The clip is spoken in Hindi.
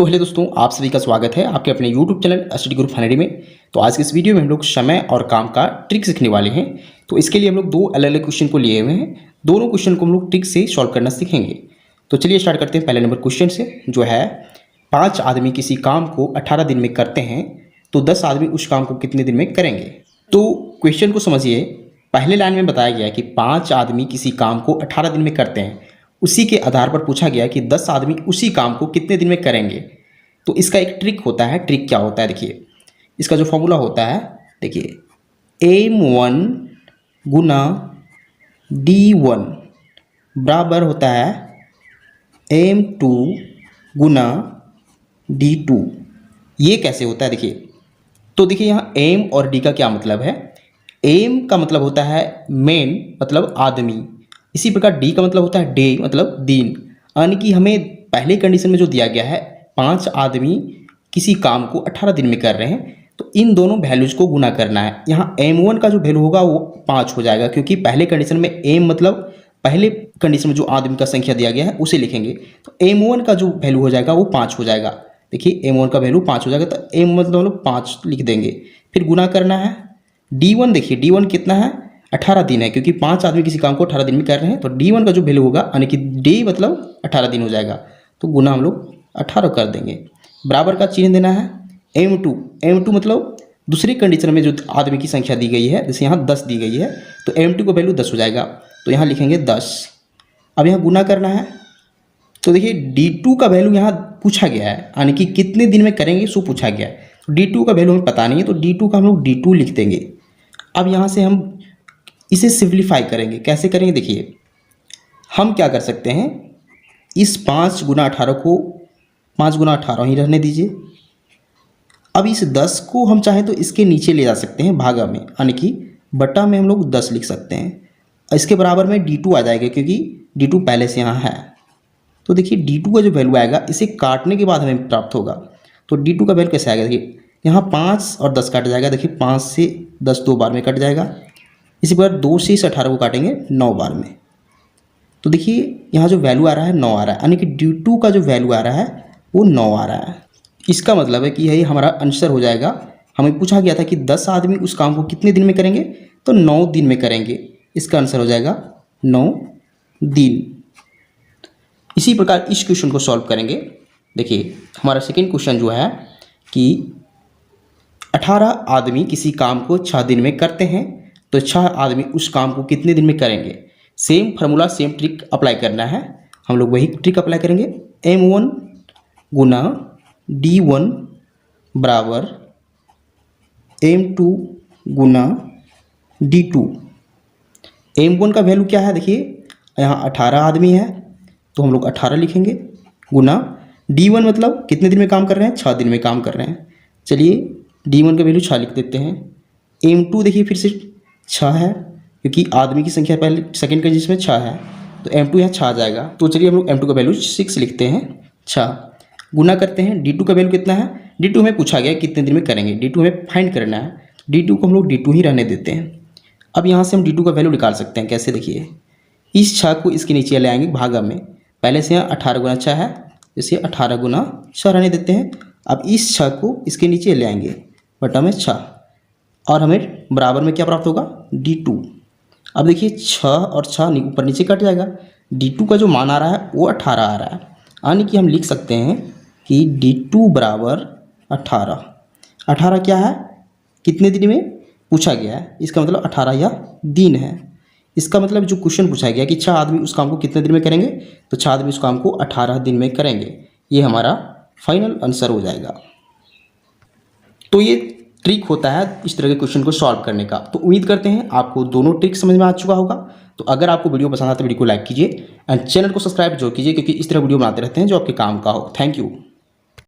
तो हेलो दोस्तों, आप सभी का स्वागत है आपके अपने YouTube चैनल स्टडी ग्रुप फनरी में। तो आज के इस वीडियो में हम लोग समय और काम का ट्रिक सीखने वाले हैं। तो इसके लिए हम लोग दो अलग अलग क्वेश्चन को लिए हुए हैं। दोनों क्वेश्चन को हम लोग ट्रिक से सॉल्व करना सीखेंगे। तो चलिए स्टार्ट करते हैं पहले नंबर क्वेश्चन से, जो है 5 आदमी किसी काम को 18 दिन में करते हैं तो 10 आदमी उस काम को कितने दिन में करेंगे। तो क्वेश्चन को समझिए। पहले लाइन में बताया गया कि 5 आदमी किसी काम को 18 दिन में करते हैं, उसी के आधार पर पूछा गया कि 10 आदमी उसी काम को कितने दिन में करेंगे। तो इसका एक ट्रिक होता है। ट्रिक क्या होता है देखिए, इसका जो फॉर्मूला होता है देखिए, M1 गुना D1 बराबर होता है M2 गुना D2। ये कैसे होता है देखिए, तो देखिए यहाँ M और D का क्या मतलब है। M का मतलब होता है मैन, मतलब आदमी। इसी प्रकार D का मतलब होता है डे, मतलब दिन। यानी कि हमें पहले कंडीशन में जो दिया गया है 5 आदमी किसी काम को 18 दिन में कर रहे हैं, तो इन दोनों वैल्यूज़ को गुना करना है। यहाँ M1 का जो वैल्यू होगा वो 5 हो जाएगा, क्योंकि पहले कंडीशन में M मतलब पहले कंडीशन में जो आदमी का संख्या दिया गया है उसे लिखेंगे। तो M1 का जो वैल्यू हो जाएगा वो 5 हो जाएगा। देखिए M1 का वैल्यू 5 हो जाएगा, तो M मतलब हम लोग 5 लिख देंगे। फिर गुना करना है D1। देखिए D1 कितना है, 18 दिन है, क्योंकि 5 आदमी किसी काम को 18 दिन में कर रहे हैं। तो D1 का जो वैल्यू होगा, यानी कि डे मतलब 18 दिन हो जाएगा, तो गुना हम लोग 18 कर देंगे। बराबर का चिन्ह देना है M2 मतलब दूसरी कंडीशन में जो आदमी की संख्या दी गई है, जैसे यहाँ 10 दी गई है, तो M2 का वैल्यू 10 हो जाएगा, तो यहाँ लिखेंगे 10। अब यहाँ गुना करना है, तो देखिए D2 का वैल्यू यहाँ पूछा गया है, यानी कि कितने दिन में करेंगे सो पूछा गया है। तो D2 का वैल्यू हमें पता नहीं है, तो D2 का हम लोग D2 लिख देंगे। अब यहाँ से हम इसे सिंप्लीफाई करेंगे। कैसे करेंगे देखिए, हम क्या कर सकते हैं, इस 5 गुना 18 को 5 गुना 18 ही रहने दीजिए। अब इस 10 को हम चाहें तो इसके नीचे ले जा सकते हैं भागा में, यानी कि बटा में हम लोग 10 लिख सकते हैं। इसके बराबर में D2 आ जाएगा, क्योंकि D2 पहले से यहाँ है। तो देखिए D2 का जो वैल्यू आएगा, इसे काटने के बाद हमें प्राप्त होगा। तो D2 का वैल्यू कैसे आएगा देखिए, यहाँ 5 और 10 काट जाएगा। देखिए 5 से 10 2 बार में कट जाएगा। इसी प्रकार 2 से इस 18 को काटेंगे 9 बार में। तो देखिए यहाँ जो वैल्यू आ रहा है 9 आ रहा है, यानी कि D2 का जो वैल्यू आ रहा है वो 9 आ रहा है। इसका मतलब है कि यही हमारा आंसर हो जाएगा। हमें पूछा गया था कि 10 आदमी उस काम को कितने दिन में करेंगे, तो 9 दिन में करेंगे। इसका आंसर हो जाएगा 9 दिन। इसी प्रकार इस क्वेश्चन को सॉल्व करेंगे। देखिए हमारा सेकेंड क्वेश्चन जो है कि 18 आदमी किसी काम को 6 दिन में करते हैं, तो 6 आदमी उस काम को कितने दिन में करेंगे। Same formula, same trick apply करना है। हम लोग वही ट्रिक अप्लाई करेंगे। M1 गुना D1 बराबर M2 गुना D2। M1 का वैल्यू क्या है देखिए, यहाँ 18 आदमी है, तो हम लोग 18 लिखेंगे, गुना D1 मतलब कितने दिन में काम कर रहे हैं, 6 दिन में काम कर रहे हैं। चलिए D1 का वैल्यू 6 लिख देते हैं। M2 देखिए फिर से 6 है, क्योंकि आदमी की संख्या पहले सेकेंड के जिसमें 6 है, तो M2 यहाँ 6 आ जाएगा। तो चलिए हम लोग M2 का वैल्यू 6 लिखते हैं, 6। गुना करते हैं, D2 का वैल्यू कितना है, D2 हमें पूछा गया कितने दिन में करेंगे, D2 हमें फाइंड करना है। D2 को हम लोग D2 ही रहने देते हैं। अब यहाँ से हम D2 का वैल्यू निकाल सकते हैं। कैसे देखिए, इस 6 को इसके नीचे ले आएंगे भागा में। पहले से यहाँ 18 गुना 6 है, जैसे 18 गुना 6 रहने देते हैं। अब इस 6 को इसके नीचे ले आएंगे बटा में 6, और हमें बराबर में क्या प्राप्त होगा, D2। अब देखिए 6 और 6 ऊपर नीचे कट जाएगा। D2 का जो मान आ रहा है वो 18 आ रहा है, यानी कि हम लिख सकते हैं कि D2 बराबर 18। 18 क्या है, कितने दिन में पूछा गया है, इसका मतलब 18 या दिन है। इसका मतलब जो क्वेश्चन पूछा गया कि 6 आदमी उस काम को कितने दिन में करेंगे, तो 6 आदमी उस काम को 18 दिन में करेंगे। ये हमारा फाइनल आंसर हो जाएगा। तो ये ट्रिक होता है इस तरह के क्वेश्चन को सॉल्व करने का। तो उम्मीद करते हैं आपको दोनों ट्रिक समझ में आ चुका होगा। तो अगर आपको वीडियो पसंद आता है तो वीडियो को लाइक कीजिए एंड चैनल को सब्सक्राइब जरूर कीजिए, क्योंकि इस तरह वीडियो बनाते रहते हैं जो आपके काम का हो। Thank you.